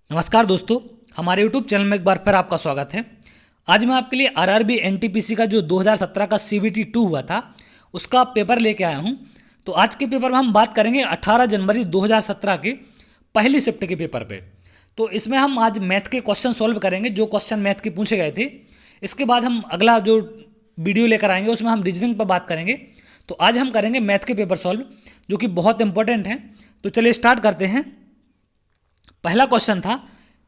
नमस्कार दोस्तों, हमारे YouTube चैनल में एक बार फिर आपका स्वागत है। आज मैं आपके लिए आरआरबी एनटीपीसी का जो 2017 का सीबीटी 2 हुआ था उसका पेपर लेके आया हूं। तो आज के पेपर में हम बात करेंगे 18 जनवरी 2017 के पहली शिफ्ट के पेपर पे। तो इसमें हम आज मैथ के क्वेश्चन सॉल्व करेंगे, जो क्वेश्चन मैथ के पूछे गए थे। इसके बाद हम अगला जो वीडियो लेकर आएंगे उसमें हम रीजनिंग पर बात करेंगे। तो आज हम करेंगे मैथ के पेपर सॉल्व, जो कि बहुत इंपॉर्टेंट हैं। तो चलिए स्टार्ट करते हैं। पहला क्वेश्चन था,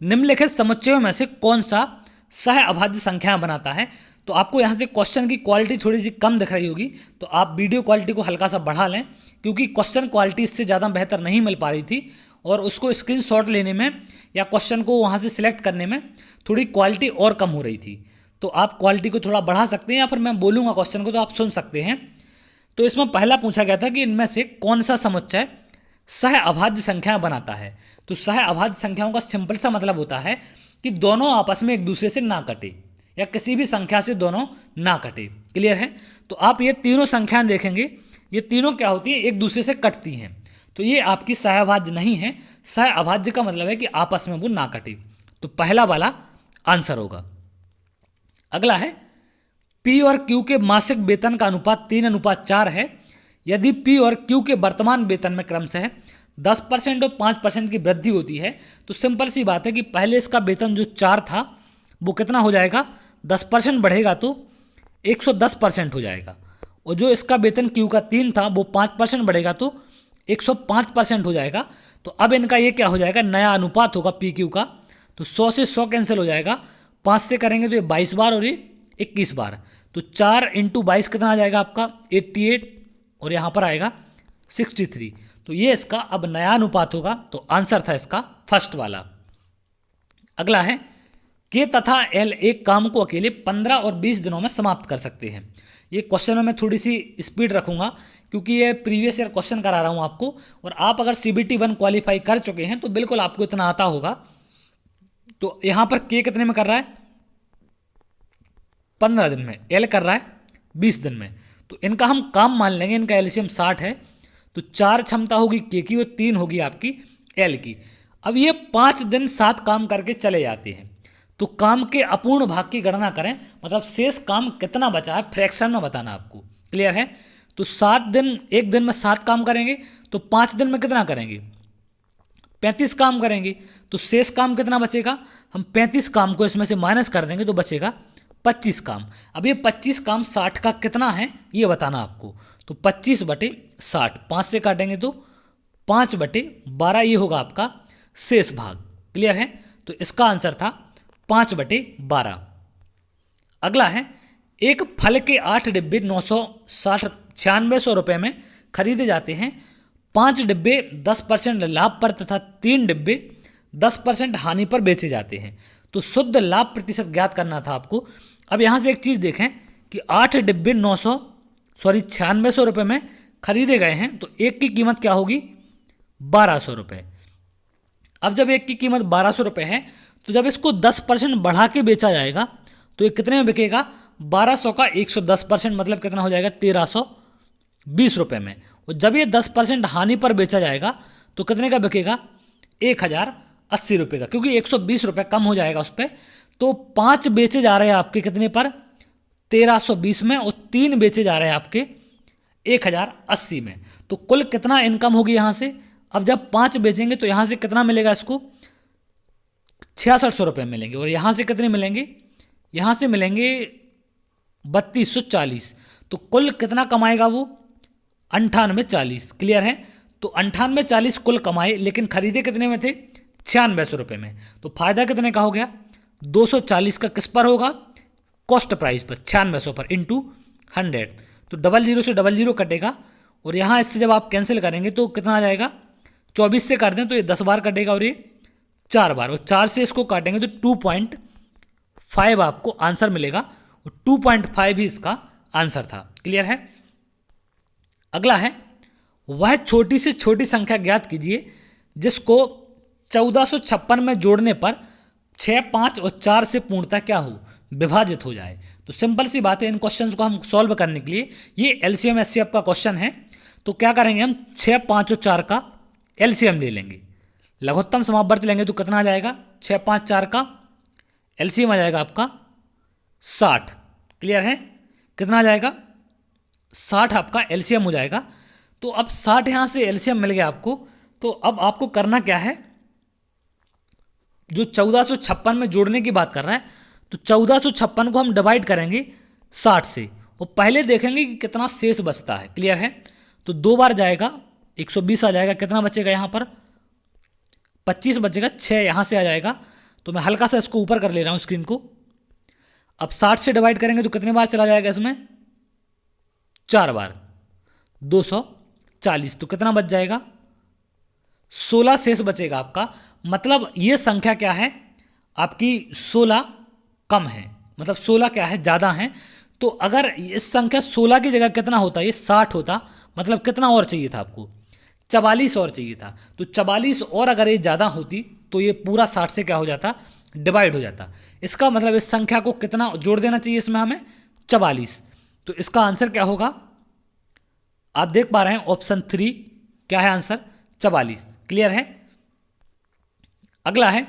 निम्नलिखित समुच्चयों में से कौन सा सह अभाज्य संख्या बनाता है। तो आपको यहाँ से क्वेश्चन की क्वालिटी थोड़ी सी कम दिख रही होगी, तो आप वीडियो क्वालिटी को हल्का सा बढ़ा लें, क्योंकि क्वेश्चन क्वालिटी इससे ज़्यादा बेहतर नहीं मिल पा रही थी और उसको स्क्रीनशॉट लेने में या क्वेश्चन को वहाँ से सिलेक्ट करने में थोड़ी क्वालिटी और कम हो रही थी। तो आप क्वालिटी को थोड़ा बढ़ा सकते हैं या फिर मैं बोलूँगा क्वेश्चन को तो आप सुन सकते हैं। तो इसमें पहला पूछा गया था कि इनमें से कौन सा समुच्चय सह अभाज्य संख्या बनाता है। तो सह अभाज्य संख्याओं का सिंपल सा मतलब होता है कि दोनों आपस में एक दूसरे से ना कटे, या किसी भी संख्या से दोनों ना कटे। क्लियर है। तो आप ये तीनों संख्याएं देखेंगे, ये तीनों क्या होती हैं, एक दूसरे से कटती हैं। तो ये आपकी सह अभाज्य नहीं है। सह अभाज्य का मतलब है कि आपस में वो ना कटे। तो पहला वाला आंसर होगा। अगला है, पी और क्यू के मासिक वेतन का अनुपात 3:4 है। यदि पी और क्यू के वर्तमान वेतन में क्रमशः 10% और 5% की वृद्धि होती है, तो सिंपल सी बात है कि पहले इसका वेतन जो 4 था वो कितना हो जाएगा, 10% बढ़ेगा तो 110% हो जाएगा। और जो इसका वेतन क्यू का 3 था वो 5% बढ़ेगा तो 105% हो जाएगा। तो अब इनका ये क्या हो जाएगा, नया अनुपात होगा पी क्यू का। तो 100 से 100 कैंसिल हो जाएगा, 5 से करेंगे तो ये 22 बार और ये 21 बार। तो 4 × 22 कितना आ जाएगा आपका 88, और यहाँ पर आएगा 63। तो ये इसका अब नया अनुपात होगा। तो आंसर था इसका फर्स्ट वाला। अगला है, के तथा एल एक काम को अकेले 15 और 20 दिनों में समाप्त कर सकते हैं। ये क्वेश्चन में मैं थोड़ी सी स्पीड रखूंगा, क्योंकि ये प्रीवियस ईयर क्वेश्चन करा रहा हूँ आपको, और आप अगर CBT 1 क्वालिफाई कर चुके हैं तो बिल्कुल आपको इतना आता होगा। तो यहाँ पर के कितने में कर रहा है, 15 दिन में। एल कर रहा है 20 दिन में। तो इनका हम काम मान लेंगे, इनका एलसीएम 60 है। तो 4 क्षमता होगी के की और 3 होगी आपकी एल की। अब ये 5 दिन 7 काम करके चले जाते हैं, तो काम के अपूर्ण भाग की गणना करें, मतलब शेष काम कितना बचा है फ्रैक्शन में बताना आपको। क्लियर है। तो 7 दिन, एक दिन में 7 काम करेंगे तो 5 दिन में कितना करेंगे, 35 काम करेंगे। तो शेष काम कितना बचेगा, हम 35 काम को इसमें से माइनस कर देंगे तो बचेगा 25 काम। अब ये 25 काम 60 का कितना है ये बताना आपको। तो 25/60, 5 से काटेंगे तो 5/12 ये होगा आपका शेष भाग। क्लियर है। तो इसका आंसर था 5/12। अगला है, एक फल के 8 डिब्बे 996 रुपये में खरीदे जाते हैं। 5 डिब्बे 10% लाभ पर तथा 3 डिब्बे 10% हानि पर बेचे जाते हैं। तो शुद्ध लाभ प्रतिशत ज्ञात करना था आपको। अब यहाँ से एक चीज़ देखें कि 8 डिब्बे 96 रुपये में खरीदे गए हैं, तो एक की कीमत क्या होगी, 1200 रुपये। अब जब एक की कीमत 1200 रुपये है, तो जब इसको 10% बढ़ा के बेचा जाएगा तो ये कितने में बिकेगा, 1200 का 110% मतलब कितना हो जाएगा, 1320 रुपये में। और जब ये 10% हानि पर बेचा जाएगा तो कितने का बिकेगा, 1080 रुपये का, क्योंकि 120 रुपये कम हो जाएगा उस पर। तो 5 बेचे जा रहे हैं आपके कितने पर, 1320 में, और 3 बेचे जा रहे हैं आपके 1080 में। तो कुल कितना इनकम होगी यहाँ से। अब जब 5 बेचेंगे तो यहाँ से कितना मिलेगा इसको, 6600 रुपये मिलेंगे। और यहाँ से कितने मिलेंगे, यहाँ से मिलेंगे 3240। तो कुल कितना कमाएगा वो, 9840। क्लियर है। तो 9840 कुल कमाए, लेकिन खरीदे कितने में थे, 9600 रुपये में। तो फायदा कितने का हो गया, 240 का किस पर होगा, कॉस्ट प्राइस पर, 9600 पर इंटू 100। तो 00 से 00 कटेगा, और यहाँ इससे जब आप कैंसिल करेंगे तो कितना आ जाएगा, 24 से काट दें तो ये 10 बार कटेगा और ये 4 बार, और 4 से इसको काटेंगे तो 2.5 आपको आंसर मिलेगा, और 2.5 ही इसका आंसर था। क्लियर है। अगला है, वह छोटी से छोटी संख्या ज्ञात कीजिए जिसको 1456 में जोड़ने पर 6, 5 और 4 से पूर्णतः क्या हो, विभाजित हो जाए। तो सिंपल सी बात है, इन क्वेश्चंस को हम सॉल्व करने के लिए, ये LCM SCF का क्वेश्चन है, तो क्या करेंगे हम 6, 5 और 4 का LCM ले लेंगे। लघुत्तम समापवर्ती लेंगे तो कितना आ जाएगा, 6 5 4 का एलसीएम आ जाएगा आपका 60। क्लियर है, कितना आ जाएगा, 60 आपका एलसीएम हो जाएगा। तो अब 60 यहाँ से एलसीएम मिल गया आपको। तो अब आपको करना क्या है, जो 1456 में जोड़ने की बात कर रहा है, तो 1456 को हम डिवाइड करेंगे 60 से और पहले देखेंगे कि कितना शेष बचता है। क्लियर है, तो 2 बार जाएगा 120 आ जाएगा, कितना बचेगा यहाँ पर 25 बचेगा, 6 यहाँ से आ जाएगा। तो मैं हल्का सा इसको ऊपर कर ले रहा हूँ स्क्रीन को। अब 60 से डिवाइड करेंगे तो कितने बार चला जाएगा इसमें, 4 बार, 240। तो कितना बच जाएगा, 16 शेष बचेगा आपका। मतलब ये संख्या क्या है आपकी, 16 कम है, मतलब 16 क्या है, ज़्यादा है। तो अगर इस संख्या 16 की जगह कितना होता, ये 60 होता, मतलब कितना और चाहिए था आपको, 44 और चाहिए था। तो 44 और अगर ये ज़्यादा होती तो ये पूरा 60 से क्या हो जाता, डिवाइड हो जाता। इसका मतलब इस संख्या को कितना जोड़ देना चाहिए इसमें हमें, 44। तो इसका आंसर क्या होगा, आप देख पा रहे हैं ऑप्शन 3 क्या है आंसर, 44। क्लियर है। अगला है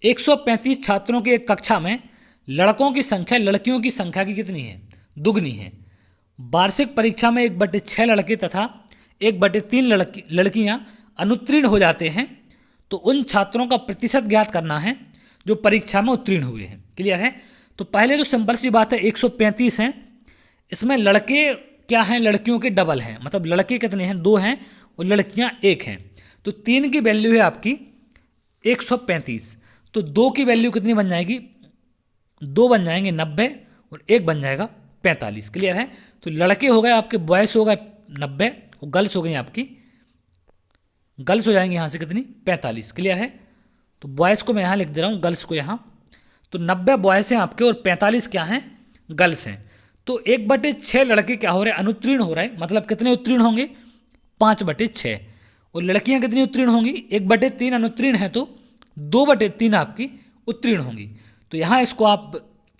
135 छात्रों की एक कक्षा में लड़कों की संख्या लड़कियों की संख्या की कितनी है, दुगनी है। वार्षिक परीक्षा में 1/6 लड़के तथा 1/3 लड़कियां अनुत्तीर्ण हो जाते हैं। तो उन छात्रों का प्रतिशत ज्ञात करना है जो परीक्षा में उत्तीर्ण हुए हैं। क्लियर है। तो पहले तो सिंपल सी बात है, 135 हैं, इसमें लड़के क्या हैं, लड़कियों के डबल हैं, मतलब लड़के कितने हैं, 2 हैं और लड़कियां 1 हैं। तो 3 की वैल्यू है आपकी 135। तो 2 की वैल्यू कितनी बन जाएगी, 2 बन जाएंगे 90 और 1 बन जाएगा 45। क्लियर है। तो लड़के हो गए आपके, बॉयस हो गए 90 और गर्ल्स हो गई आपकी, गर्ल्स हो जाएंगे यहाँ से कितनी, 45। क्लियर है। तो बॉयज़ को मैं यहाँ लिख दे रहा हूँ, गर्ल्स को यहाँ। तो 90 बॉयज़ हैं आपके और 45 क्या हैं, गर्ल्स हैं। तो 1/6 लड़के क्या हो रहे हैं, अनुत्तीर्ण हो रहे हैं। मतलब कितने उत्तीर्ण होंगे, 5/6। और लड़कियाँ कितनी उत्तीर्ण होंगी, 1/3 अनुत्तीर्ण है तो 2/3 आपकी उत्तीर्ण होंगी। तो यहाँ इसको आप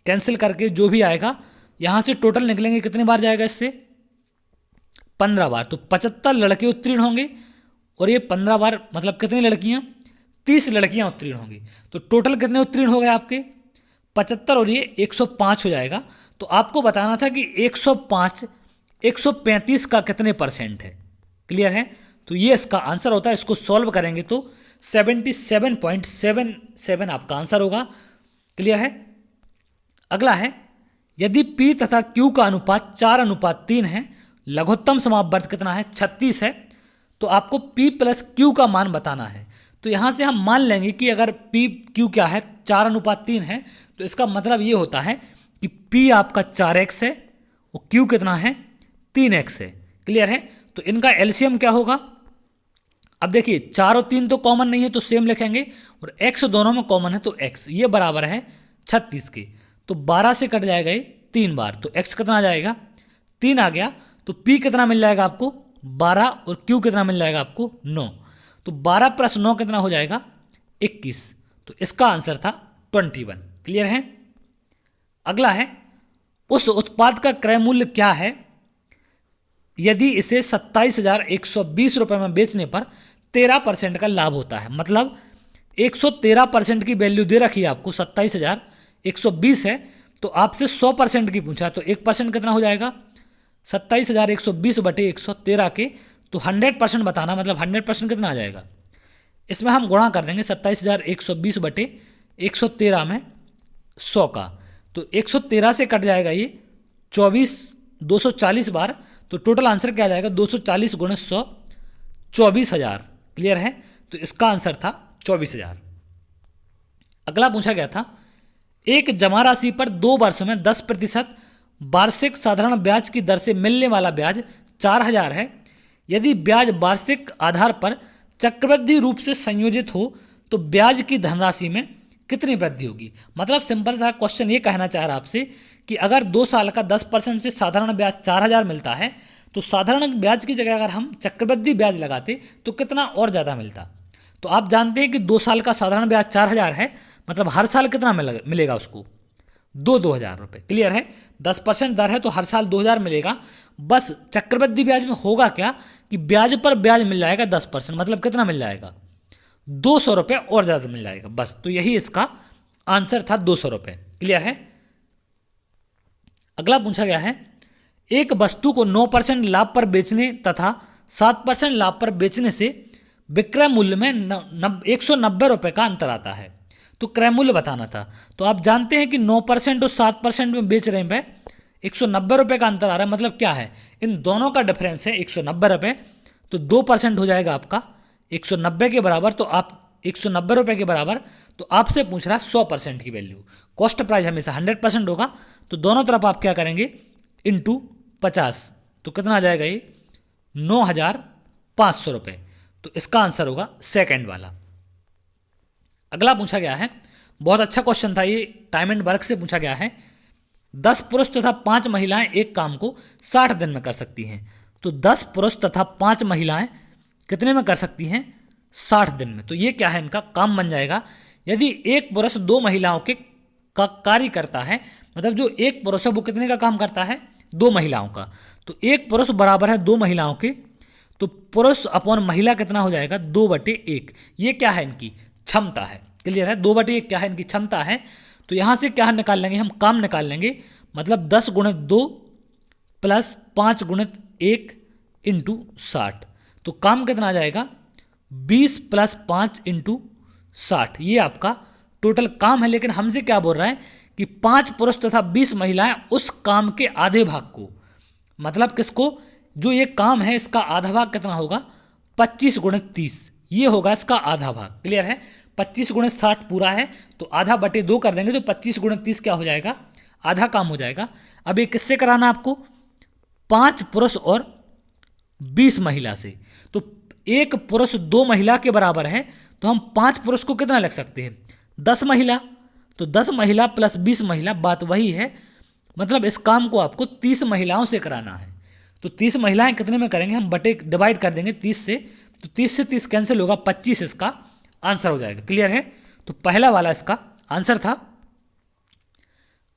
कैंसिल करके जो भी आएगा यहाँ से टोटल निकलेंगे, कितने बार जाएगा इससे, 15 बार। तो 75 लड़के उत्तीर्ण होंगे और ये 15 बार, मतलब कितनी लड़कियाँ, 30 लड़कियाँ उत्तीर्ण होंगी। तो टोटल कितने उत्तीर्ण हो गए आपके, 75 और ये 105 हो जाएगा। तो आपको बताना था कि 105 135 का कितने % है। क्लियर है। तो ये इसका आंसर होता है। इसको सॉल्व करेंगे तो 77.77 आपका आंसर होगा। क्लियर है। अगला है, यदि P तथा Q का अनुपात 4:3 है, लघुत्तम समापवर्त कितना है, 36 है, तो आपको P + Q का मान बताना है। तो यहाँ से हम मान लेंगे कि अगर P Q क्या है, 4:3 है, तो इसका मतलब ये होता है कि P आपका 4x है और Q कितना है, 3x है। क्लियर है। तो इनका एलसीएम क्या होगा, अब देखिए 4 और 3 तो कॉमन नहीं है तो सेम लिखेंगे, और x दोनों में कॉमन है तो x ये बराबर है 36 के। तो 12 से कट जाएगा ये 3 बार, तो x कितना आ जाएगा, 3 आ गया। तो P कितना मिल जाएगा आपको, 12, और Q कितना मिल जाएगा आपको, 9। तो 12 + 9 कितना हो जाएगा, 21। तो इसका आंसर था 21। क्लियर है। अगला है, उस उत्पाद का क्रय मूल्य क्या है यदि इसे 27,120 रुपये में बेचने पर 13% का लाभ होता है। मतलब 113% की वैल्यू दे रखी है आपको, 27,120 है, तो आपसे 100% की पूछा, तो 1% कितना हो जाएगा, 27,120 बटे 113 के, तो 100% बताना, मतलब 100% कितना आ जाएगा, इसमें हम गुणा कर देंगे 27,120 बटे 113 में 100 का, तो 113 से कट जाएगा ये 240 बार, तो टोटल आंसर क्या आ जाएगा, 240 × 100, 24,000। क्लियर है। तो इसका आंसर था 24,000। अगला पूछा गया था, एक जमा राशि पर 2 वर्ष में 10% वार्षिक साधारण ब्याज की दर से मिलने वाला ब्याज 4,000 है। यदि ब्याज वार्षिक आधार पर चक्रवृद्धि रूप से संयोजित हो तो ब्याज की धनराशि में कितनी वृद्धि होगी। मतलब सिंपल सा क्वेश्चन ये कहना चाह रहा है आपसे कि अगर 2 साल का 10% से साधारण ब्याज 4,000 मिलता है, तो साधारण ब्याज की जगह अगर हम चक्रवृद्धि ब्याज लगाते तो कितना और ज़्यादा मिलता। तो आप जानते हैं कि 2 साल का साधारण ब्याज 4,000 है, मतलब हर साल कितना मिलेगा उसको, 2,000 रुपये। क्लियर है। 10% दर है तो हर साल 2,000 मिलेगा। बस चक्रवृद्धि ब्याज में होगा क्या कि ब्याज पर ब्याज मिल जाएगा 10%, मतलब कितना मिल जाएगा, 200 रुपये और ज़्यादा मिल जाएगा बस। तो यही इसका आंसर था, 200 रुपये। क्लियर है। अगला पूछा गया है, एक वस्तु को 9% लाभ पर बेचने तथा 7% लाभ पर बेचने से विक्रय मूल्य में 190 रुपये का अंतर आता है। तो क्रय मूल्य बताना था। तो आप जानते हैं कि 9% और 7% में बेच रहे हैं, 190 रुपये का अंतर आ रहा है। मतलब क्या है, इन दोनों का डिफरेंस है 190 रुपये। तो 2% हो जाएगा आपका 190 के बराबर। तो आप 190 रुपये के बराबर, तो आपसे पूछ रहा है 100% की वैल्यू। कॉस्ट प्राइस हमेशा 100% होगा। तो दोनों तरफ आप क्या करेंगे, इंटू 50। तो कितना आ जाएगा ये, 9,500 रुपये। तो इसका आंसर होगा सेकंड वाला। अगला पूछा गया है, बहुत अच्छा क्वेश्चन था ये, टाइम एंड वर्क से पूछा गया है। 10 पुरुष तथा 5 महिलाएं एक काम को 60 दिन में कर सकती हैं। तो 10 पुरुष तथा 5 महिलाएं कितने में कर सकती हैं, 60 दिन में। तो ये क्या है, इनका काम बन जाएगा। यदि एक पुरुष 2 महिलाओं के का कार्य करता है, मतलब जो एक पुरुष है वो कितने का काम करता है, 2 महिलाओं का। तो एक पुरुष बराबर है 2 महिलाओं के। तो पुरुष अपॉन महिला कितना हो जाएगा, 2/1। ये क्या है, इनकी क्षमता है। क्लियर है, 2/1 क्या है, इनकी क्षमता है। तो यहाँ से क्या निकाल लेंगे हम, काम निकाल लेंगे। मतलब 10 × 2 प्लस 5 × 1 इंटू 60। तो काम कितना आ जाएगा, 20 + 5 × 60। ये आपका टोटल काम है। लेकिन हमसे क्या बोल रहा है कि 5 पुरुष तथा 20 महिलाएं उस काम के आधे भाग को, मतलब किसको, जो ये काम है इसका आधा भाग कितना होगा, 25 × 30। ये होगा इसका आधा भाग। क्लियर है, 25 × 60 पूरा है, तो आधा बटे 2 कर देंगे। तो 25 × 30 क्या हो जाएगा, आधा काम हो जाएगा। अब ये किससे कराना आपको, 5 पुरुष और 20 महिला से। तो एक पुरुष 2 महिला के बराबर है। तो हम 5 पुरुष को कितना लिख सकते हैं, 10 महिला। तो 10 महिला प्लस 20 महिला, बात वही है। मतलब इस काम को आपको 30 महिलाओं से कराना है। तो 30 महिलाएं कितने में करेंगे हम, बटे डिवाइड कर देंगे 30 से। तो 30 से 30 कैंसिल होगा, 25 इसका आंसर हो जाएगा। क्लियर है, तो पहला वाला इसका आंसर था।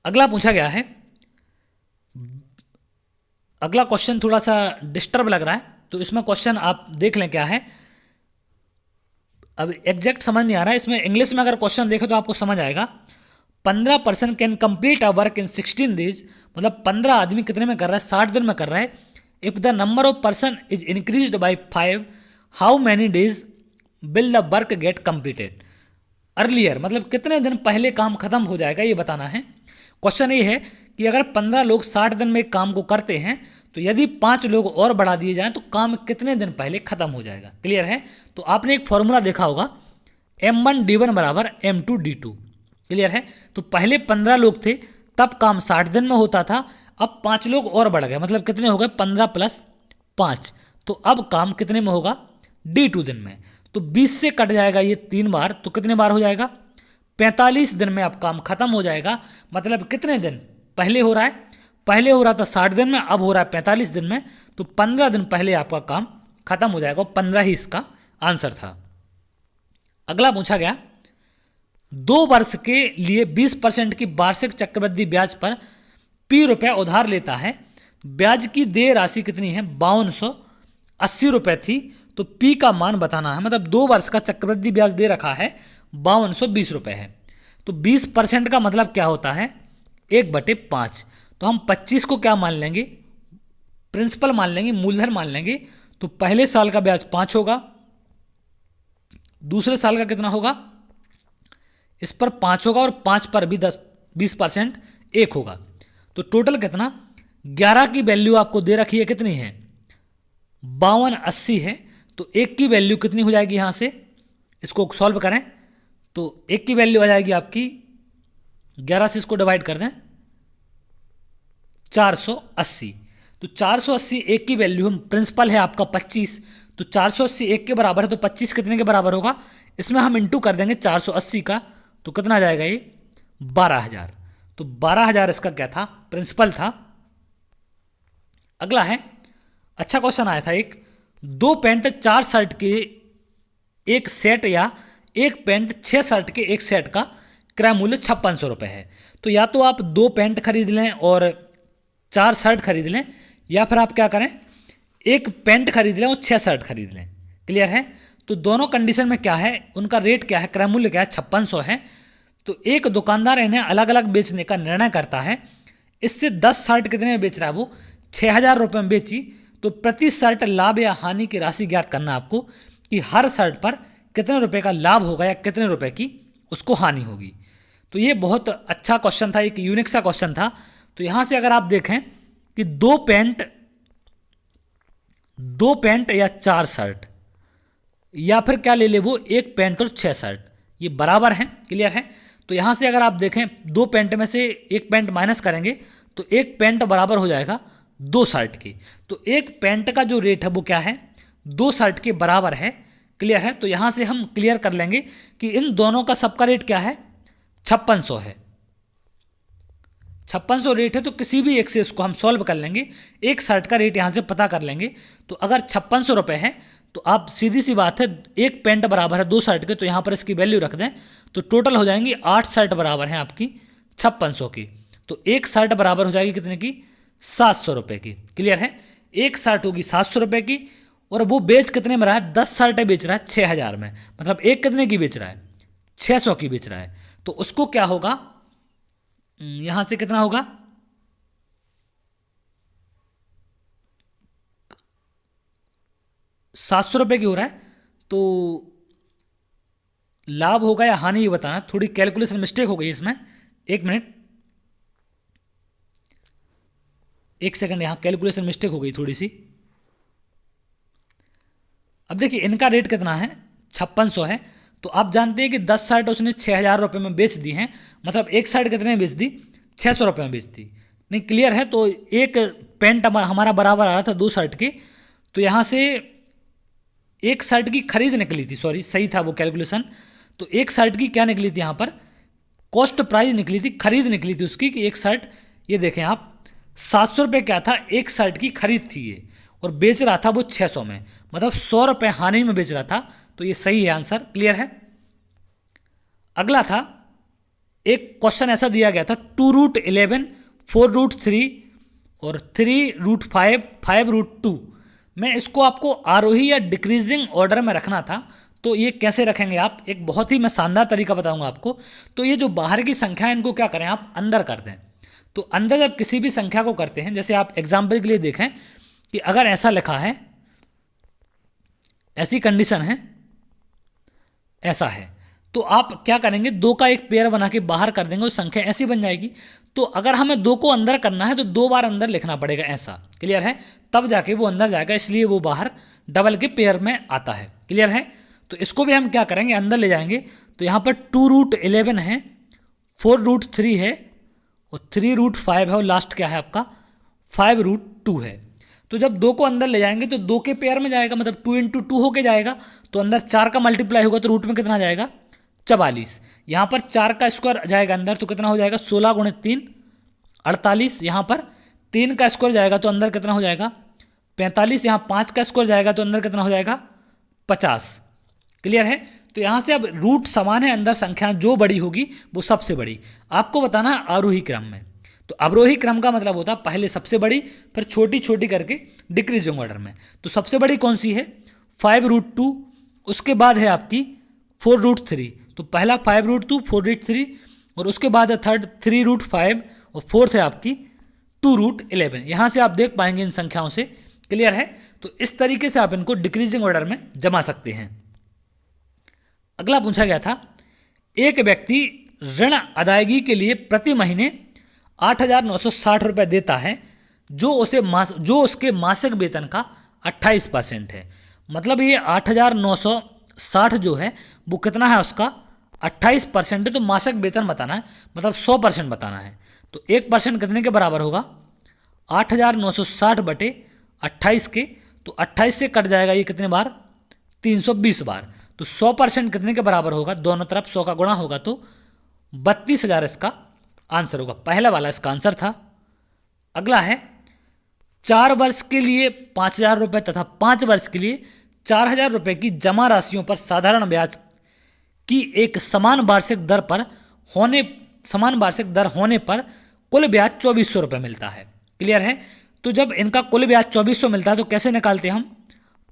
अगला पूछा गया है, अगला क्वेश्चन थोड़ा सा डिस्टर्ब लग रहा है। तो इसमें क्वेश्चन आप देख लें क्या है, अब एग्जैक्ट समझ नहीं आ रहा है। इसमें इंग्लिश में अगर क्वेश्चन देखें तो आपको समझ आएगा। 15% can complete a work in 16 days. मतलब 15 आदमी कितने में कर रहा है, 60 दिन में कर रहा है। If the number of person is increased by 5, how many days will the work get completed earlier. मतलब कितने दिन पहले काम खत्म हो जाएगा, ये बताना है। क्वेश्चन ये है कि अगर 15 लोग 60 दिन में एक काम को करते हैं, तो यदि 5 लोग और बढ़ा दिए जाएं तो काम कितने दिन पहले खत्म हो जाएगा। क्लियर है, तो आपने एक फॉर्मूला देखा होगा, M1D1 बराबर M2D2। क्लियर है, तो पहले 15 लोग थे तब काम 60 दिन में होता था। अब 5 लोग और बढ़ गए, मतलब कितने हो गए, 15 + 5। तो अब काम कितने में होगा, D2 दिन में। तो 20 से कट जाएगा ये 3 बार, तो कितने बार हो जाएगा, 45 दिन में अब काम खत्म हो जाएगा। मतलब कितने दिन पहले हो रहा है, पहले हो रहा था 60 दिन में, अब हो रहा है 45 दिन में। तो 15 दिन पहले आपका काम खत्म हो जाएगा। 15 ही इसका आंसर था। अगला पूछा गया, 2 वर्ष के लिए 20% की वार्षिक चक्रवृद्धि ब्याज पर P रुपये उधार लेता है। ब्याज की देय राशि कितनी है, 5280 रुपये थी। तो P का मान बताना है। मतलब 2 वर्ष का चक्रवृद्धि ब्याज दे रखा है, 5220 रुपये है। तो 20% का मतलब क्या होता है, 1/5। तो हम 25 को क्या मान लेंगे, प्रिंसिपल मान लेंगे, मूलधन मान लेंगे। तो पहले साल का ब्याज 5 होगा, दूसरे साल का कितना होगा, इस पर 5 होगा, और 5 पर भी 20% 1 होगा। तो टोटल कितना, 11 की वैल्यू आपको दे रखी है, कितनी है, 5280 है। तो 1 की वैल्यू कितनी हो जाएगी, यहाँ से इसको सॉल्व करें तो 1 की वैल्यू आ जाएगी आपकी, 11 से इसको डिवाइड कर दें, 480। तो 480 1 की वैल्यू, हम प्रिंसिपल है आपका 25। तो 480 1 के बराबर है, तो 25 कितने के बराबर होगा, इसमें हम इंटू कर देंगे 480 का। तो कितना आ जाएगा ये, 12000। तो 12000 इसका क्या था, प्रिंसिपल था। अगला है, अच्छा क्वेश्चन आया था एक, 2 पैंट 4 शर्ट के एक सेट या 1 पैंट 6 शर्ट के एक सेट का क्रय मूल्य 5600 रुपये है। तो या तो आप 2 पैंट खरीद लें और 4 शर्ट खरीद लें, या फिर आप क्या करें, 1 पैंट खरीद लें और 6 शर्ट खरीद लें। क्लियर है, तो दोनों कंडीशन में क्या है, उनका रेट क्या है, क्रय मूल्य क्या है, 5600 है। तो एक दुकानदार इन्हें अलग अलग बेचने का निर्णय करता है। इससे 10 शर्ट कितने में बेच रहा है वो, 6000 रुपये में बेची। तो प्रति शर्ट लाभ या हानि की राशि ज्ञात करना आपको कि हर शर्ट पर कितने रुपए का लाभ होगा या कितने रुपए की उसको हानि होगी। तो ये बहुत अच्छा क्वेश्चन था, एक यूनिक सा क्वेश्चन था। तो यहाँ से अगर आप देखें कि दो पैंट या 4 शर्ट, या फिर क्या ले ले वो, एक पैंट और 6 शर्ट, ये बराबर हैं, क्लियर है। तो यहाँ से अगर आप देखें 2 पैंट में से एक पैंट माइनस करेंगे तो एक पैंट बराबर हो जाएगा 2 शर्ट की। तो एक पैंट का जो रेट है वो क्या है, 2 शर्ट के बराबर है, क्लियर है। तो यहाँ से हम क्लियर कर लेंगे कि इन दोनों का सबका रेट क्या है, 5600 है। 5600 रेट है, तो किसी भी एक से इसको हम सॉल्व कर लेंगे, एक शर्ट का रेट यहाँ से पता कर लेंगे। तो अगर 5600 रुपये है तो आप सीधी सी बात है, एक पैंट बराबर है 2 शर्ट के, तो यहाँ पर इसकी वैल्यू रख दें तो टोटल हो जाएंगी 8 शर्ट बराबर हैं आपकी 5600 की। तो एक शर्ट बराबर हो जाएगी कितने की, 700 रुपये की, क्लियर है। एक शर्ट होगी 700 रुपये की, और वो बेच कितने में रहा है, 10 शर्टें बेच रहा है 6000 में, मतलब एक कितने की बेच रहा है, 600 की बेच रहा है। तो उसको क्या होगा, यहाँ से कितना होगा, 700 रुपये की हो रहा है। तो लाभ होगा या हानि ये बताना, थोड़ी कैलकुलेशन मिस्टेक हो गई इसमें, एक मिनट, एक सेकंड, यहाँ कैलकुलेशन मिस्टेक हो गई थोड़ी सी। अब देखिए इनका रेट कितना है, 5600 है। तो आप जानते हैं कि 10 शर्ट उसने 6000 रुपये में बेच दी हैं, मतलब एक शर्ट कितने में बेच दी, 600 रुपये में बेच दी, नहीं क्लियर है। तो एक पैंट हमारा बराबर आ रहा था 2 शर्ट के, तो यहाँ से एक शर्ट की खरीद निकली थी, सॉरी सही था वो कैलकुलेशन। तो एक शर्ट की क्या निकली थी, यहाँ पर कॉस्ट प्राइस निकली थी, खरीद निकली थी उसकी, कि एक शर्ट, ये देखें आप, 700 रुपये क्या था, एक शर्ट की खरीद थी ये, और बेच रहा था वो 600 में, मतलब 100 रुपये हानि में बेच रहा था। तो ये सही है आंसर, क्लियर है। अगला था, एक क्वेश्चन ऐसा दिया गया था, 2√11, 4√3 और 3√5, 5√2 में इसको आपको आरोही या डिक्रीजिंग ऑर्डर में रखना था। तो ये कैसे रखेंगे आप, एक बहुत ही मैं शानदार तरीका बताऊंगा आपको। तो ये जो बाहर की संख्या है इनको क्या करें आप, अंदर कर दें। तो अंदर जब किसी भी संख्या को करते हैं, जैसे आप एग्जाम्पल के लिए देखें कि अगर ऐसा लिखा है, ऐसी कंडीशन है, ऐसा है, तो आप क्या करेंगे, 2 का एक पेयर बना के बाहर कर देंगे, वो संख्या ऐसी बन जाएगी। तो अगर हमें 2 को अंदर करना है तो 2 बार अंदर लिखना पड़ेगा, ऐसा, क्लियर है, तब जाके वो अंदर जाएगा, इसलिए वो बाहर डबल के पेयर में आता है, क्लियर है। तो इसको भी हम क्या करेंगे, अंदर ले जाएंगे। तो यहाँ पर 2√11 है, 4√3 है, और 3√5 है, और लास्ट क्या है आपका 5√2 है। तो जब 2 को अंदर ले जाएंगे तो 2 के पेयर में जाएगा, मतलब 2 × 2 होके जाएगा। तो अंदर 4 का मल्टीप्लाई होगा तो रूट में कितना जाएगा, 44। यहाँ पर 4 का स्क्वायर जाएगा अंदर, तो कितना हो जाएगा, 16 × 3 48। यहाँ पर 3 का स्क्वायर जाएगा तो अंदर कितना हो जाएगा, 45। यहाँ 5 का स्क्वायर जाएगा तो अंदर कितना हो जाएगा, 50, क्लियर है। तो यहाँ से अब रूट समान है, अंदर संख्या जो बड़ी होगी वो सबसे बड़ी। आपको बताना है आरोही क्रम में। तो अवरोही क्रम का मतलब होता है पहले सबसे बड़ी, फिर छोटी छोटी करके डिक्रीजिंग ऑर्डर में। तो सबसे बड़ी कौन सी है, 5√2, उसके बाद है आपकी 4√3। तो पहला 5√2, 4√3, और उसके बाद है थर्ड 3√5, और फोर्थ है आपकी 2√11। यहाँ से आप देख पाएंगे इन संख्याओं से, क्लियर है। तो इस तरीके से आप इनको डिक्रीजिंग ऑर्डर में जमा सकते हैं। अगला पूछा गया था, एक व्यक्ति ऋण अदायगी के लिए प्रति महीने 8,960 रुपये देता है, जो उसके मासिक वेतन का 28% है। मतलब ये 8,960 जो है वो कितना है, उसका 28% है। तो मासिक वेतन बताना है, मतलब 100% बताना है। तो 1% कितने के बराबर होगा, 8,960 बटे 28 के। तो 28 से कट जाएगा ये कितने बार, 320 बार। तो 100% कितने के बराबर होगा, दोनों तरफ 100 का गुणा होगा तो 32,000 इसका आंसर होगा। पहला वाला इसका आंसर था। अगला है, 4 वर्ष के लिए 5,000 रुपये तथा 5 वर्ष के लिए 4,000 रुपये की जमा राशियों पर साधारण ब्याज की एक समान वार्षिक दर होने पर कुल ब्याज 2,400 रुपये मिलता है, क्लियर है। तो जब इनका कुल ब्याज 2,400 मिलता है तो कैसे निकालते हैं हम,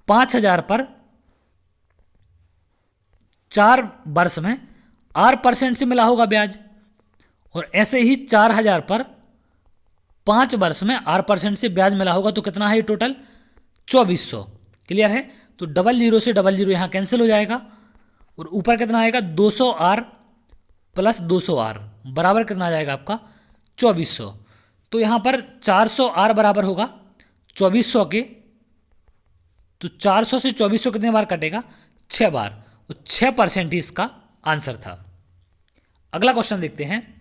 5,000 पर 4 वर्ष में R% से मिला होगा ब्याज, और ऐसे ही 4000 पर 5 वर्ष में R% से ब्याज मिला होगा। तो कितना है ये टोटल? 2400। क्लियर है? तो 00 से 00 यहाँ कैंसिल हो जाएगा, और ऊपर कितना आएगा? 200R प्लस 200R बराबर कितना आ जाएगा आपका? 2400। तो यहाँ पर 400R बराबर होगा 2400 के, तो 400 से 2400 कितने बार कटेगा? 6 बार। तो 6% ही इसका आंसर था। अगला क्वेश्चन देखते हैं।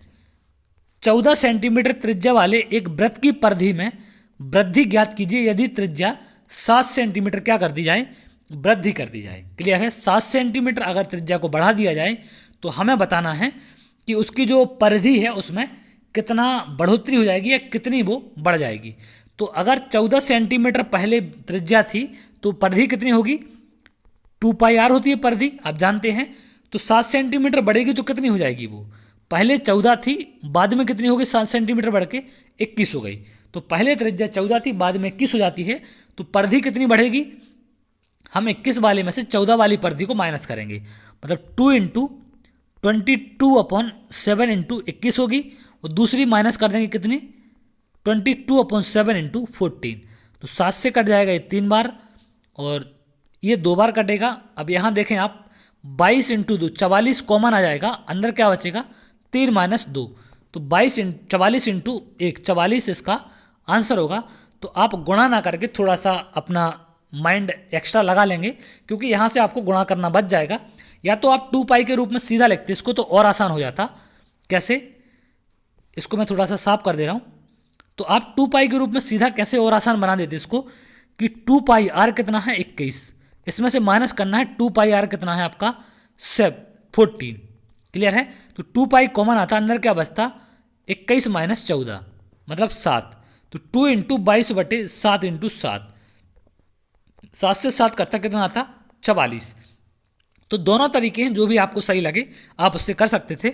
14 सेंटीमीटर त्रिज्या वाले एक वृत्त की परिधि में वृद्धि ज्ञात कीजिए यदि त्रिज्या 7 सेंटीमीटर क्या कर दी जाए? वृद्धि कर दी जाए। क्लियर है? 7 सेंटीमीटर अगर त्रिज्या को बढ़ा दिया जाए तो हमें बताना है कि उसकी जो परिधि है उसमें कितना बढ़ोतरी हो जाएगी या कितनी वो बढ़ जाएगी। तो अगर 14 सेंटीमीटर पहले त्रिज्या थी तो परिधि कितनी होगी? 2πr होती है परिधि, आप जानते हैं। तो 7 सेंटीमीटर बढ़ेगी तो कितनी हो जाएगी? वो पहले 14 थी, बाद में कितनी हो गई? 7 सेंटीमीटर बढ़ के 21 हो गई। तो पहले त्रिज्या 14 थी, बाद में 21 हो जाती है। तो परिधि कितनी बढ़ेगी? हम 21 वाले में से 14 वाली परिधि को माइनस करेंगे, मतलब 2 × 22/7 × 21 होगी, और दूसरी माइनस कर देंगे कितनी? 22/7 × 14। तो 7 से कट जाएगा ये 3 बार, और ये 2 बार कटेगा। अब यहाँ देखें आप, 22 × 2 44 कॉमन आ जाएगा, अंदर क्या बचेगा? 3 - 2। तो 44 × 1 44 इसका आंसर होगा। तो आप गुणा ना करके थोड़ा सा अपना माइंड एक्स्ट्रा लगा लेंगे, क्योंकि यहाँ से आपको गुणा करना बच जाएगा। या तो आप 2π के रूप में सीधा लिखते इसको तो और आसान हो जाता। कैसे? इसको मैं थोड़ा सा साफ कर दे रहा हूँ। तो आप 2π के रूप में सीधा कैसे और आसान बना देते इसको कि 2πr कितना है? 21। इसमें से माइनस करना है 2πr कितना है आपका? 14। क्लियर है? तो 2π कॉमन आता, अंदर क्या बचता? 21 - 14 मतलब 7। तो 2 × 22/7 × 7, 7 से 7 कटता कितना आता? 44। तो दोनों तरीके हैं, जो भी आपको सही लगे आप उससे कर सकते थे।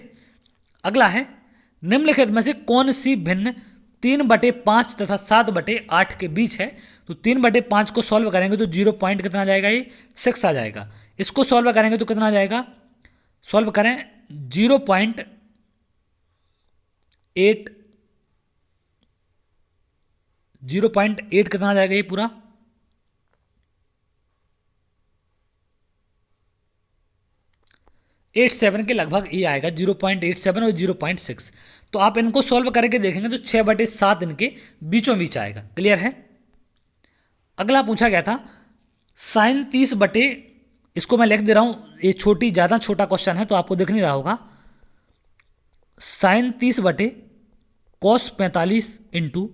अगला है, निम्नलिखित में से कौन सी भिन्न 3/5 तथा 7/8 के बीच है? तो 3/5 को सॉल्व करेंगे तो 0 पॉइंट कितना आ जाएगा? ये 6 आ जाएगा। इसको सॉल्व करेंगे तो कितना आ जाएगा? सॉल्व करें 0.8 कितना आ जाएगा? ये पूरा 87 के लगभग ये आएगा, 0.87 और 0.6। तो आप इनको सॉल्व करके देखेंगे तो 6/7 इनके बीचों बीच आएगा। क्लियर है? अगला पूछा गया था sin 30 इसको मैं लिख दे रहा हूँ, ये ज़्यादा छोटा क्वेश्चन है तो आपको दिख नहीं रहा होगा। sin 30 cos 45 ×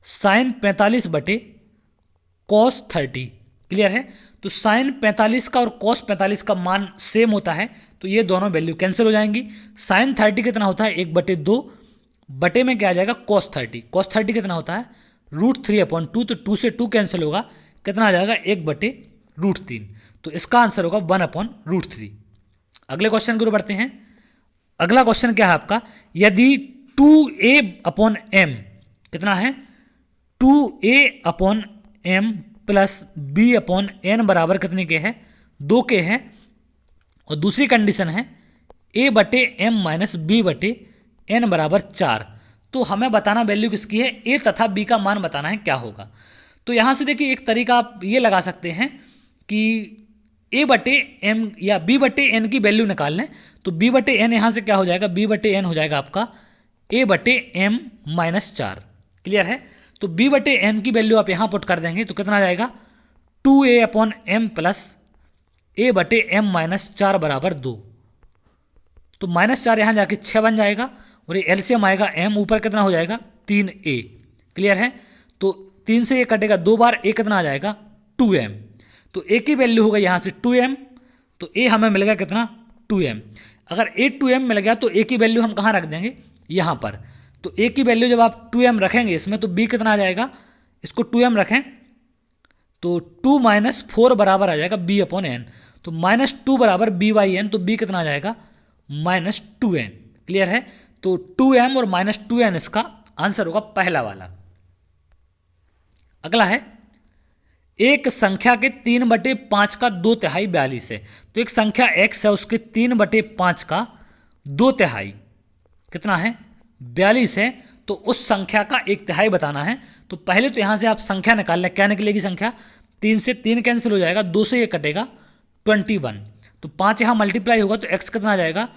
sin 45 cos 30। Clear है? तो sin 45 का और cos 45 का मान सेम होता है, तो ये दोनों वैल्यू कैंसिल हो जाएंगी। sin 30 कितना होता है? 1/2 बटे में क्या आ जाएगा? cos 30। cos 30 कितना होता है? √3/2। तो 2 से 2 कैंसिल होगा, कितना आ जाएगा? 1/√3। तो इसका आंसर होगा 1/√3। अगले क्वेश्चन की ओर बढ़ते हैं। अगला क्वेश्चन क्या है आपका? यदि 2a/m कितना है? 2a/m प्लस b/n बराबर कितने के है? 2 के हैं। और दूसरी कंडीशन है a/m - b/n बराबर 4। तो हमें बताना वैल्यू किसकी है? a तथा b का मान बताना है, क्या होगा। तो यहाँ से देखिए एक तरीका आप ये लगा सकते हैं कि a/m या b/n की वैल्यू निकाल लें। तो b/n यहाँ से क्या हो जाएगा? b/n हो जाएगा आपका a/m - 4। क्लियर है? तो b/n की वैल्यू आप यहाँ पुट कर देंगे तो कितना आ जाएगा? 2a/m प्लस a/m - 4 बराबर 2। तो -4 यहाँ जाके 6 बन जाएगा, और ये एलसीएम आएगा m, ऊपर कितना हो जाएगा? 3a। क्लियर है? तो 3 से ये कटेगा 2 बार, a कितना आ जाएगा? 2m। तो a की वैल्यू होगा यहाँ से 2m, तो a हमें मिल गया कितना? 2m। अगर a 2m मिल गया तो a की वैल्यू हम कहाँ रख देंगे? यहाँ पर। तो a की वैल्यू जब आप 2m रखेंगे इसमें तो b कितना आ जाएगा? इसको 2m रखें तो 2 - 4 बराबर आ जाएगा b/n। तो -2 बराबर b/n, तो b कितना आ जाएगा? -2n। क्लियर है? तो 2m और -2n इसका आंसर होगा पहला वाला। अगला है एक संख्या के 3/5 का 2/3 42 है। तो एक संख्या x है, उसके 3/5 का 2/3 कितना है? 42 है। तो उस संख्या का 1/3 बताना है। तो पहले तो यहाँ से आप संख्या निकाल लें। क्या निकलेगी संख्या? 3 से 3 कैंसिल हो जाएगा, 2 से ये कटेगा 21। तो 5 यहाँ मल्टीप्लाई होगा तो x कितना आ जाएगा?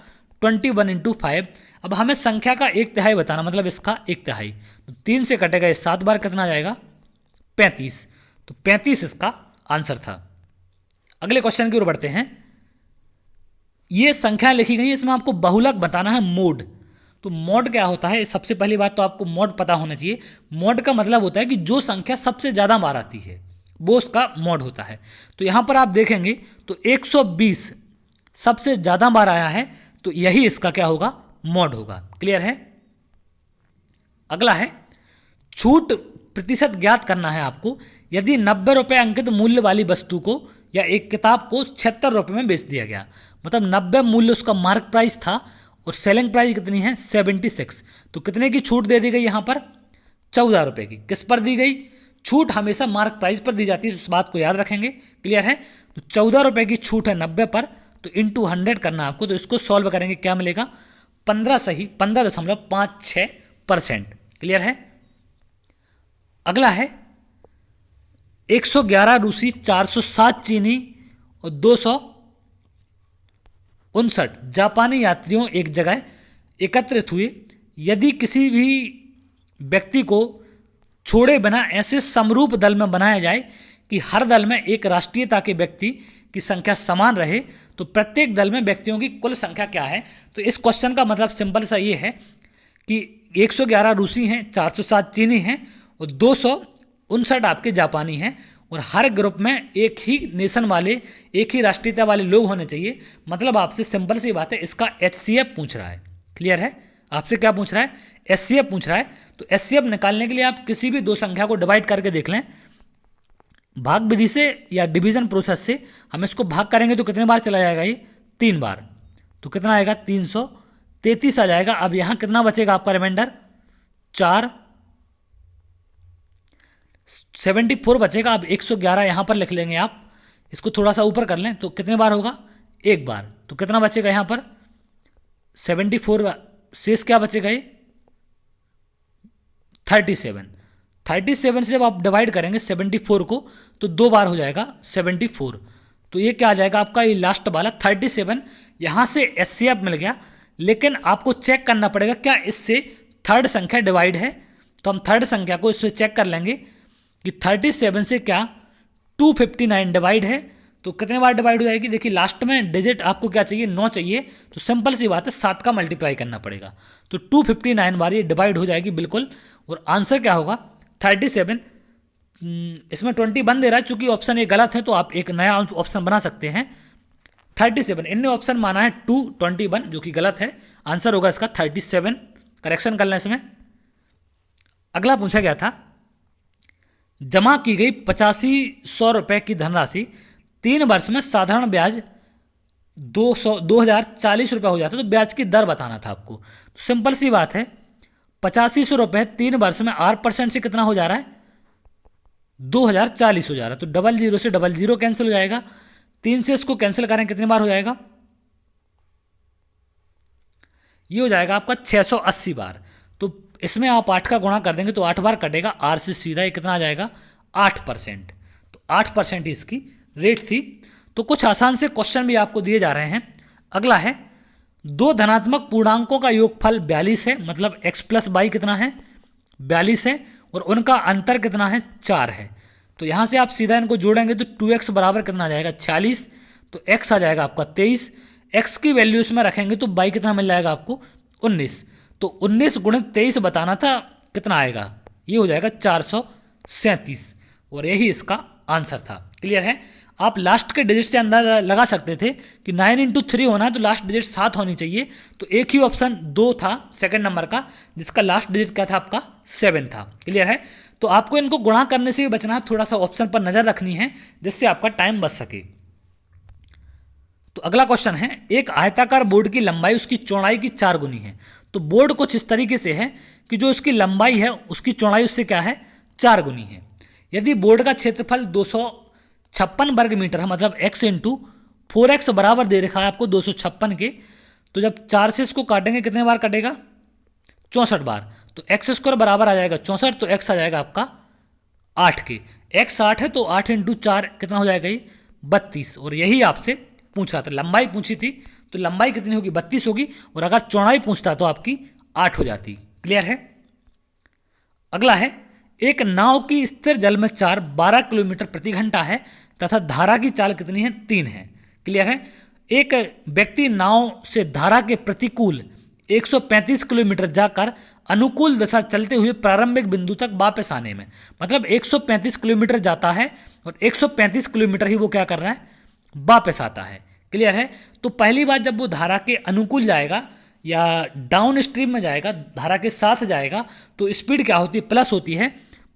21 × 5। अब हमें संख्या का 1/3 बताना, मतलब इसका 1/3। तो 3 से कटेगा ये 7 बार, कितना आ जाएगा? 35। तो 35 इसका आंसर था। अगले क्वेश्चन की ओर बढ़ते हैं। ये संख्या लिखी गई है, इसमें आपको बहुलक बताना है, मोड। तो मोड क्या होता है? सबसे पहली बात तो आपको मोड पता होना चाहिए। मोड का मतलब होता है कि जो संख्या सबसे ज़्यादा बार आती है वो उसका मोड होता है। तो यहाँ पर आप देखेंगे तो 120 सबसे ज़्यादा बार आया है, तो यही इसका क्या होगा? मोड होगा। क्लियर है? अगला है छूट प्रतिशत ज्ञात करना है आपको। यदि 90 रुपये अंकित मूल्य वाली वस्तु को या एक किताब को 76 रुपये में बेच दिया गया, मतलब 90 मूल्य उसका मार्क प्राइस था और सेलिंग प्राइस कितनी है? 76। तो कितने की छूट दे दी गई यहाँ पर? 14 रुपये की। किस पर दी गई? छूट हमेशा मार्क प्राइस पर दी जाती है, इस बात को याद रखेंगे। क्लियर है? तो 14 रुपये की छूट है 90 पर, तो इंटू 100 करना आपको। तो इसको सॉल्व करेंगे, क्या मिलेगा? 15.56%। क्लियर है? अगला है 111 रूसी, 407 चीनी और 259 जापानी यात्रियों एक जगह एकत्रित हुए। यदि किसी भी व्यक्ति को छोड़े बिना ऐसे समरूप दल में बनाया जाए कि हर दल में एक राष्ट्रीयता के व्यक्ति की संख्या समान रहे, तो प्रत्येक दल में व्यक्तियों की कुल संख्या क्या है? तो इस क्वेश्चन का मतलब सिंपल सा ये है कि 111 रूसी हैं, 407 चीनी हैं और 259 आपके जापानी हैं, और हर ग्रुप में एक ही नेशन वाले, एक ही राष्ट्रीयता वाले लोग होने चाहिए। मतलब आपसे सिंपल सी बात है, इसका HCF पूछ रहा है। क्लियर है? आपसे क्या पूछ रहा है? HCF पूछ रहा है। तो HCF निकालने के लिए आप किसी भी दो संख्या को डिवाइड करके देख लें। भाग विधि से या डिवीजन प्रोसेस से हम इसको भाग करेंगे तो कितने बार चला जाएगा? ये 3 बार। तो कितना आएगा? 333 आ जाएगा। अब यहाँ कितना बचेगा आपका रिमाइंडर? 4, 74 बचेगा। अब 111 यहाँ पर लिख लेंगे आप, इसको थोड़ा सा ऊपर कर लें तो कितने बार होगा? 1 बार। तो कितना बचेगा यहाँ पर? 74। शेष क्या बचेगा? ये 37 से जब आप डिवाइड करेंगे 74 को तो 2 बार हो जाएगा 74। तो ये क्या आ जाएगा आपका? ये लास्ट वाला 37। यहाँ से HCF मिल गया, लेकिन आपको चेक करना पड़ेगा क्या इससे थर्ड संख्या डिवाइड है। तो हम थर्ड संख्या को इसमें चेक कर लेंगे कि 37 से क्या 259 डिवाइड है। तो कितने बार डिवाइड हो जाएगी? देखिए लास्ट में डिजिट आपको क्या चाहिए? 9 चाहिए। तो सिंपल सी बात है, 7 का मल्टीप्लाई करना पड़ेगा। तो 259 बार ये डिवाइड हो जाएगी बिल्कुल। और आंसर क्या होगा? 37। इसमें 21 दे रहा है, चूंकि ऑप्शन ये गलत है तो आप एक नया ऑप्शन बना सकते हैं। 37 इनने ऑप्शन माना है 221, जो कि गलत है। आंसर होगा इसका 37। करेक्शन कर लें इसमें। अगला पूछा गया था, जमा की गई 8500 रुपये की धनराशि 3 वर्ष में साधारण ब्याज 2040 रुपये हो जाता है, तो ब्याज की दर बताना था आपको। तो सिंपल सी बात है, 8500 रुपये 3 वर्ष में 8% से कितना हो जा रहा है? 2040 हो जा रहा है। तो 00 से 00 कैंसिल हो जाएगा। 3 से इसको कैंसिल करें कितनी बार हो जाएगा? ये हो जाएगा आपका 680 बार। तो इसमें आप 8 का गुणा कर देंगे तो 8 बार कटेगा। R से सीधा ये कितना आ जाएगा? 8%। तो 8% इसकी रेट थी। तो कुछ आसान से क्वेश्चन भी आपको दिए जा रहे हैं। अगला है, 2 धनात्मक पूर्णांकों का योगफल 42 है, मतलब x + y कितना है? 42 है, और उनका अंतर कितना है? 4 है। तो यहाँ से आप सीधा इनको जोड़ेंगे तो 2x बराबर कितना आ जाएगा? 46। तो x आ जाएगा आपका 23। x की वैल्यू इसमें रखेंगे तो y कितना मिल जाएगा आपको? 19। तो 19 × 23 बताना था, कितना आएगा? ये हो जाएगा 437, और यही इसका आंसर था। क्लियर है? आप लास्ट के डिजिट से अंदाजा लगा सकते थे कि 9 × 3 होना है तो लास्ट डिजिट 7 होनी चाहिए। तो एक ही ऑप्शन 2 था सेकंड नंबर का, जिसका लास्ट डिजिट क्या था आपका? 7 था। क्लियर है? तो आपको इनको गुणा करने से भी बचना है, थोड़ा सा ऑप्शन पर नजर रखनी है जिससे आपका टाइम बच सके। तो अगला क्वेश्चन है, एक आयताकार बोर्ड की लंबाई उसकी चौड़ाई की 4 गुनी है। तो बोर्ड कुछ इस तरीके से है कि जो उसकी लंबाई है उसकी चौड़ाई उससे क्या है? 4 गुनी है। यदि बोर्ड का क्षेत्रफल 256 वर्ग मीटर है, मतलब x इंटू 4x बराबर दे रखा है आपको 256 के, तो जब 4 से इसको काटेंगे कितने बार कटेगा? 64 बार। तो एक्स स्क्वायर बराबर आ जाएगा 64, तो x आ जाएगा आपका 8 के। x 8 है तो 8 इंटू 4 कितना हो जाएगा? ये 32। और यही आपसे पूछ रहा था, लंबाई पूछी थी तो लंबाई कितनी होगी? 32 होगी, और अगर चौड़ाई पूछता तो आपकी 8 हो जाती। क्लियर है? अगला है, एक नाव की स्थिर जल में 12 किलोमीटर प्रति घंटा है तथा धारा की चाल कितनी है? 3 है। क्लियर है? एक व्यक्ति नाव से धारा के प्रतिकूल 135 किलोमीटर जाकर अनुकूल दिशा चलते हुए प्रारंभिक बिंदु तक वापस आने में, मतलब 135 किलोमीटर जाता है और 135 किलोमीटर ही वो क्या कर रहा है? वापस आता है। क्लियर है? तो पहली बात जब वो धारा के अनुकूल जाएगा या डाउन स्ट्रीम में जाएगा, धारा के साथ जाएगा, तो स्पीड क्या होती है? प्लस होती है,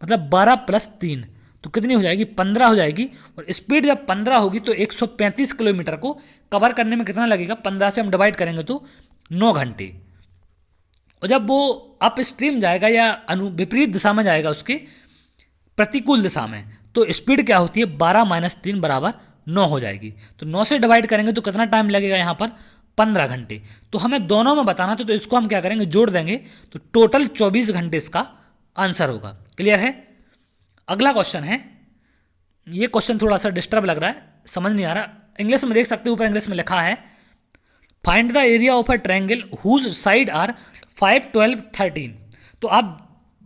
मतलब 12 + 3 तो कितनी हो जाएगी? 15 हो जाएगी। और स्पीड जब 15 होगी तो 135 किलोमीटर को कवर करने में कितना लगेगा? 15 से हम डिवाइड करेंगे तो 9 घंटे। और जब वो अप स्ट्रीम जाएगा या विपरीत दिशा में जाएगा, उसके प्रतिकूल दिशा में, तो स्पीड क्या होती है? 12 - 3 बराबर 9 हो जाएगी। तो 9 से डिवाइड करेंगे तो कितना टाइम लगेगा यहाँ पर? 15 घंटे। तो हमें दोनों में बताना था, तो इसको हम क्या करेंगे? जोड़ देंगे, तो टोटल 24 घंटे इसका आंसर होगा। क्लियर है? अगला क्वेश्चन है, ये क्वेश्चन थोड़ा सा डिस्टर्ब लग रहा है, समझ नहीं आ रहा। इंग्लिश में देख सकते हो, ऊपर इंग्लिश में लिखा है, find the area of a triangle whose side are 5, 12, 13। तो आप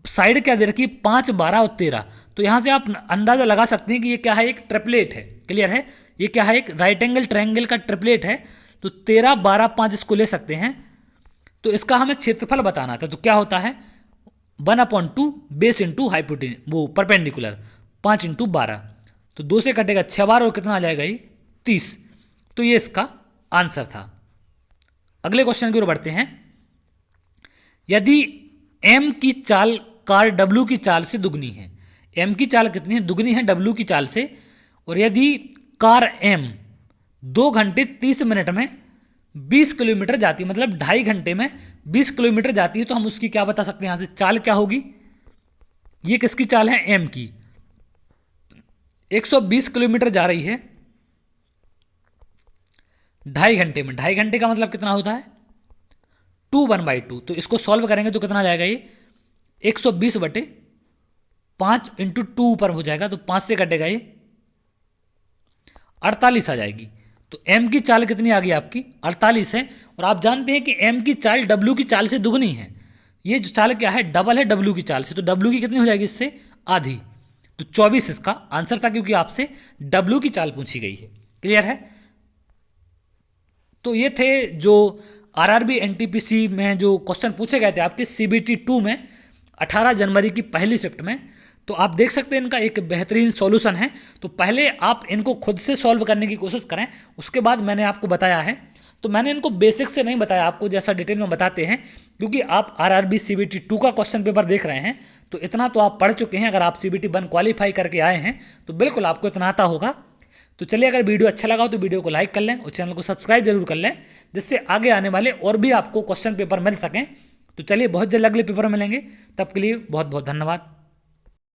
साइड क्या दे रखी है? 5, 12 और 13। तो यहाँ से आप अंदाजा लगा सकते हैं कि ये क्या है? एक ट्रिपलेट है। क्लियर है? ये क्या है? एक राइट एंगल ट्रायंगल का ट्रिपलेट है। तो 13, 12, 5 इसको ले सकते हैं। तो इसका हमें क्षेत्रफल बताना था, तो क्या होता है? 1/2 बेस इंटू हाइपोटेन्यूज, वो परपेंडिकुलर, 5 इंटू 12। तो 2 से कटेगा 6 बार और कितना आ जाएगा? ये 30। तो ये इसका आंसर था। अगले क्वेश्चन की ओर बढ़ते हैं। यदि m की चाल कार w की चाल से दुगनी है, m की चाल कितनी है? दुगनी है w की चाल से। और यदि कार m 2 घंटे 30 मिनट में 20 किलोमीटर जाती है, मतलब 2.5 घंटे में 20 किलोमीटर जाती है, तो हम उसकी क्या बता सकते हैं? यहाँ से चाल क्या होगी? ये किसकी चाल है? m की। 120 किलोमीटर जा रही है 2.5 घंटे में। 2.5 घंटे का मतलब कितना होता है? 2/2। तो इसको सॉल्व करेंगे तो कितना आ जाएगा? ये 120/5 इंटू 2 ऊपर हो जाएगा, तो 5 से कटेगा ये 48 आ जाएगी। तो m की चाल कितनी आ गई आपकी? 48 है। और आप जानते हैं कि m की चाल w की चाल से दुगनी है। ये जो चाल क्या है? डबल है w की चाल से। तो w की कितनी हो जाएगी? इससे आधी। तो 24 इसका आंसर था, क्योंकि आपसे w की चाल पूछी गई है। क्लियर है? तो ये थे जो आरआरबी एनटीपीसी में जो क्वेश्चन पूछे गए थे आपके CBT 2 में 18 जनवरी की पहली शिफ्ट में। तो आप देख सकते हैं इनका एक बेहतरीन सॉल्यूशन है। तो पहले आप इनको खुद से सॉल्व करने की कोशिश करें, उसके बाद मैंने आपको बताया है। तो मैंने इनको बेसिक से नहीं बताया आपको, जैसा डिटेल में बताते हैं, क्योंकि आप आरआरबी CBT 2 का क्वेश्चन पेपर देख रहे हैं, तो इतना तो आप पढ़ चुके हैं। अगर आप CBT 1 क्वालिफाई करके आए हैं तो बिल्कुल आपको इतना आता होगा। तो चलिए, अगर वीडियो अच्छा लगा हो तो वीडियो को लाइक कर लें और चैनल को सब्सक्राइब जरूर कर लें, जिससे आगे आने वाले और भी आपको क्वेश्चन पेपर मिल सकें। तो चलिए, बहुत जल्द अगले पेपर में मिलेंगे। तब के लिए बहुत बहुत धन्यवाद।